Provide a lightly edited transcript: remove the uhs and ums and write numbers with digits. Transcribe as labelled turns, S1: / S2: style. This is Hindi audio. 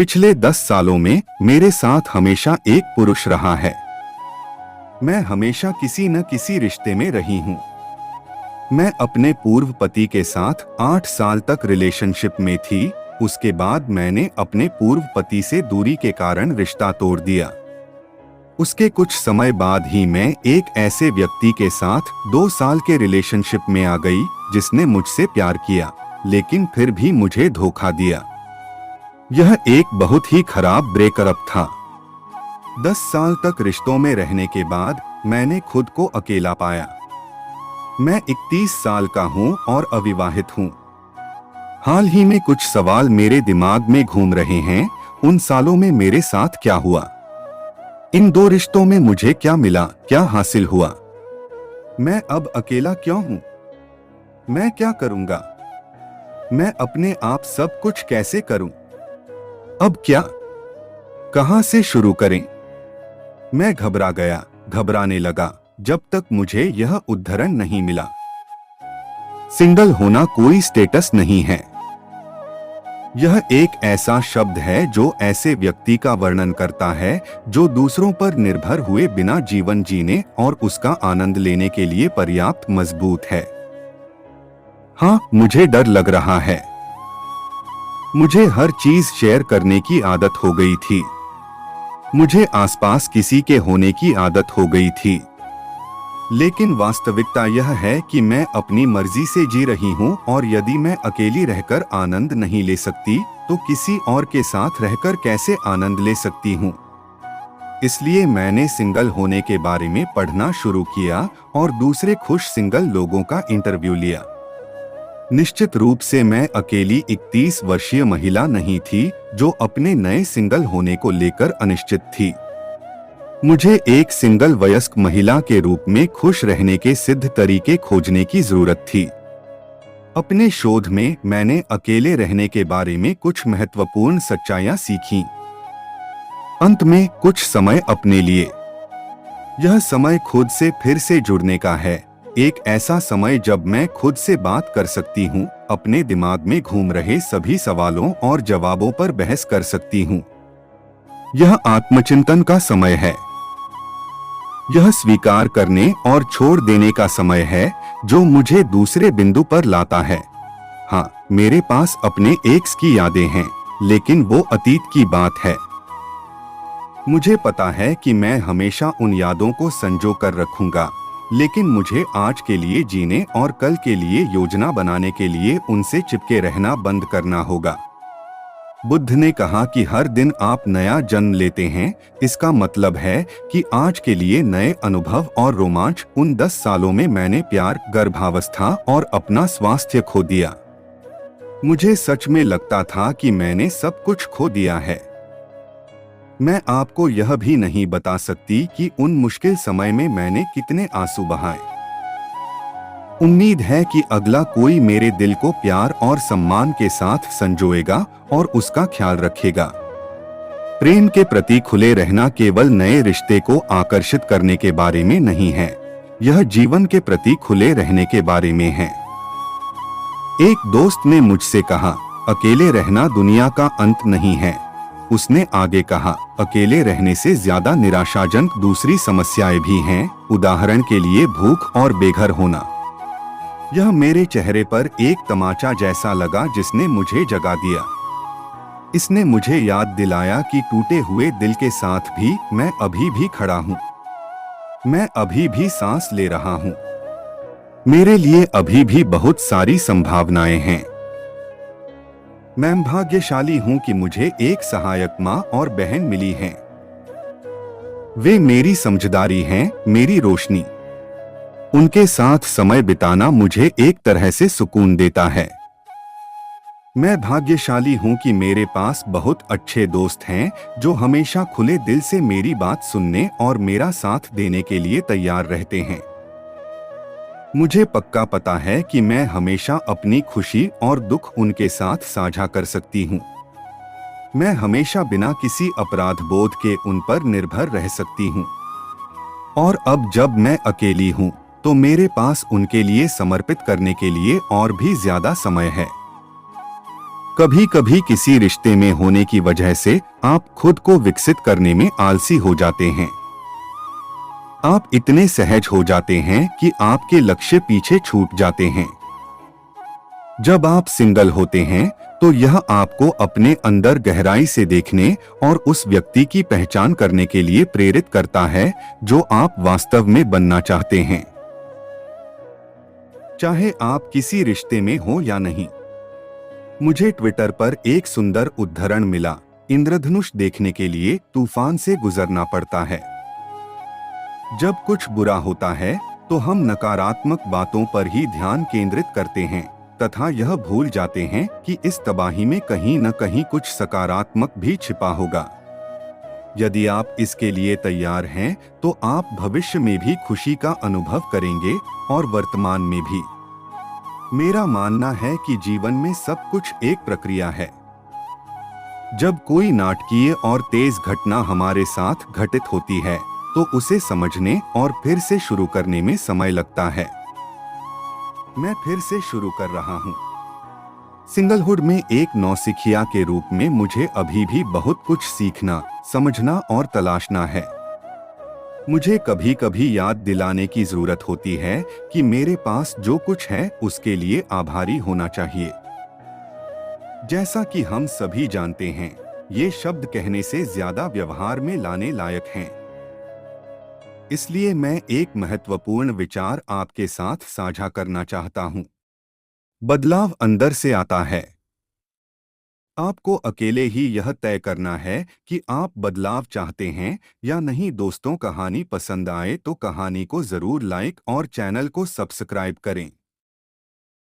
S1: पिछले 10 सालों में मेरे साथ हमेशा एक पुरुष रहा है। मैं हमेशा किसी न किसी रिश्ते में रही हूँ। मैं अपने पूर्व पति के साथ 8 साल तक रिलेशनशिप में थी। उसके बाद मैंने अपने पूर्व पति से दूरी के कारण रिश्ता तोड़ दिया। उसके कुछ समय बाद ही मैं एक ऐसे व्यक्ति के साथ 2 साल के रिलेशनशिप में आ गई जिसने मुझसे प्यार किया, लेकिन फिर भी मुझे धोखा दिया। यह एक बहुत ही खराब ब्रेकअप था। 10 साल तक रिश्तों में रहने के बाद मैंने खुद को अकेला पाया। मैं 31 साल का हूँ और अविवाहित हूँ। हाल ही में कुछ सवाल मेरे दिमाग में घूम रहे हैं। उन सालों में मेरे साथ क्या हुआ? इन 2 रिश्तों में मुझे क्या मिला, क्या हासिल हुआ? मैं अब अकेला क्यों हूँ? मैं क्या करूँगा? मैं अपने आप सब कुछ कैसे करूँ? अब क्या? कहां से शुरू करें? मैं घबरा गया, घबराने लगा, जब तक मुझे यह उद्धरण नहीं मिला। सिंगल होना कोई स्टेटस नहीं है। यह एक ऐसा शब्द है जो ऐसे व्यक्ति का वर्णन करता है जो दूसरों पर निर्भर हुए बिना जीवन जीने और उसका आनंद लेने के लिए पर्याप्त मजबूत है। हाँ, मुझे डर लग रहा है। मुझे हर चीज शेयर करने की आदत हो गई थी। मुझे आसपास किसी के होने की आदत हो गई थी। लेकिन वास्तविकता यह है कि मैं अपनी मर्जी से जी रही हूँ और यदि मैं अकेली रहकर आनंद नहीं ले सकती तो किसी और के साथ रहकर कैसे आनंद ले सकती हूँ? इसलिए मैंने सिंगल होने के बारे में पढ़ना शुरू किया और दूसरे खुश सिंगल लोगों का इंटरव्यू लिया। निश्चित रूप से मैं अकेली 31 वर्षीय महिला नहीं थी जो अपने नए सिंगल होने को लेकर अनिश्चित थी। मुझे एक सिंगल वयस्क महिला के रूप में खुश रहने के सिद्ध तरीके खोजने की जरूरत थी। अपने शोध में मैंने अकेले रहने के बारे में कुछ महत्वपूर्ण सच्चाइयां सीखीं। अंत में कुछ समय अपने लिए। यह समय खुद से फिर से जुड़ने का है। एक ऐसा समय जब मैं खुद से बात कर सकती हूँ, अपने दिमाग में घूम रहे सभी सवालों और जवाबों पर बहस कर सकती हूँ। यह आत्मचिंतन का समय है। यह स्वीकार करने और छोड़ देने का समय है जो मुझे दूसरे बिंदु पर लाता है। हाँ, मेरे पास अपने एक्स की यादें हैं, लेकिन वो अतीत की बात है। मुझे पता है कि मैं हमेशा उन यादों को संजो कर रखूंगा, लेकिन मुझे आज के लिए जीने और कल के लिए योजना बनाने के लिए उनसे चिपके रहना बंद करना होगा। बुद्ध ने कहा कि हर दिन आप नया जन्म लेते हैं। इसका मतलब है कि आज के लिए नए अनुभव और रोमांच। उन 10 सालों में मैंने प्यार, गर्भावस्था और अपना स्वास्थ्य खो दिया। मुझे सच में लगता था कि मैंने सब कुछ खो दिया है। मैं आपको यह भी नहीं बता सकती कि उन मुश्किल समय में मैंने कितने आंसू बहाए। उम्मीद है कि अगला कोई मेरे दिल को प्यार और सम्मान के साथ संजोएगा और उसका ख्याल रखेगा। प्रेम के प्रति खुले रहना केवल नए रिश्ते को आकर्षित करने के बारे में नहीं है, यह जीवन के प्रति खुले रहने के बारे में है। एक दोस्त ने मुझसे कहा, अकेले रहना दुनिया का अंत नहीं है। उसने आगे कहा, अकेले रहने से ज्यादा निराशाजनक दूसरी समस्याएं भी हैं, उदाहरण के लिए भूख और बेघर होना। यह मेरे चेहरे पर एक तमाचा जैसा लगा जिसने मुझे जगा दिया। इसने मुझे याद दिलाया कि टूटे हुए दिल के साथ भी मैं अभी भी खड़ा हूँ। मैं अभी भी सांस ले रहा हूँ। मेरे लिए अभी भी बहुत सारी संभावनाएं हैं। मैं भाग्यशाली हूं कि मुझे एक सहायक माँ और बहन मिली हैं। वे मेरी समझदारी हैं, मेरी रोशनी। उनके साथ समय बिताना मुझे एक तरह से सुकून देता है। मैं भाग्यशाली हूं कि मेरे पास बहुत अच्छे दोस्त हैं जो हमेशा खुले दिल से मेरी बात सुनने और मेरा साथ देने के लिए तैयार रहते हैं। मुझे पक्का पता है कि मैं हमेशा अपनी खुशी और दुख उनके साथ साझा कर सकती हूँ। मैं हमेशा बिना किसी अपराध बोध के उन पर निर्भर रह सकती हूँ। और अब जब मैं अकेली हूँ तो मेरे पास उनके लिए समर्पित करने के लिए और भी ज्यादा समय है। कभी कभी किसी रिश्ते में होने की वजह से आप खुद को विकसित करने में आलसी हो जाते हैं। आप इतने सहज हो जाते हैं कि आपके लक्ष्य पीछे छूट जाते हैं। जब आप सिंगल होते हैं तो यह आपको अपने अंदर गहराई से देखने और उस व्यक्ति की पहचान करने के लिए प्रेरित करता है जो आप वास्तव में बनना चाहते हैं, चाहे आप किसी रिश्ते में हो या नहीं। मुझे ट्विटर पर एक सुंदर उद्धरण मिला, इंद्रधनुष देखने के लिए तूफान से गुजरना पड़ता है। जब कुछ बुरा होता है तो हम नकारात्मक बातों पर ही ध्यान केंद्रित करते हैं तथा यह भूल जाते हैं कि इस तबाही में कहीं न कहीं कुछ सकारात्मक भी छिपा होगा। यदि आप इसके लिए तैयार हैं तो आप भविष्य में भी खुशी का अनुभव करेंगे और वर्तमान में भी। मेरा मानना है कि जीवन में सब कुछ एक प्रक्रिया है। जब कोई नाटकीय और तेज घटना हमारे साथ घटित होती है तो उसे समझने और फिर से शुरू करने में समय लगता है। मैं फिर से शुरू कर रहा हूँ। सिंगलहुड में एक नौसिखिया के रूप में मुझे अभी भी बहुत कुछ सीखना, समझना और तलाशना है। मुझे कभी कभी याद दिलाने की जरूरत होती है कि मेरे पास जो कुछ है उसके लिए आभारी होना चाहिए। जैसा कि हम सभी जानते हैं, ये शब्द कहने से ज्यादा व्यवहार में लाने लायक हैं। इसलिए मैं एक महत्वपूर्ण विचार आपके साथ साझा करना चाहता हूं। बदलाव अंदर से आता है। आपको अकेले ही यह तय करना है कि आप बदलाव चाहते हैं या नहीं। दोस्तों, कहानी पसंद आए तो कहानी को जरूर लाइक और चैनल को सब्सक्राइब करें।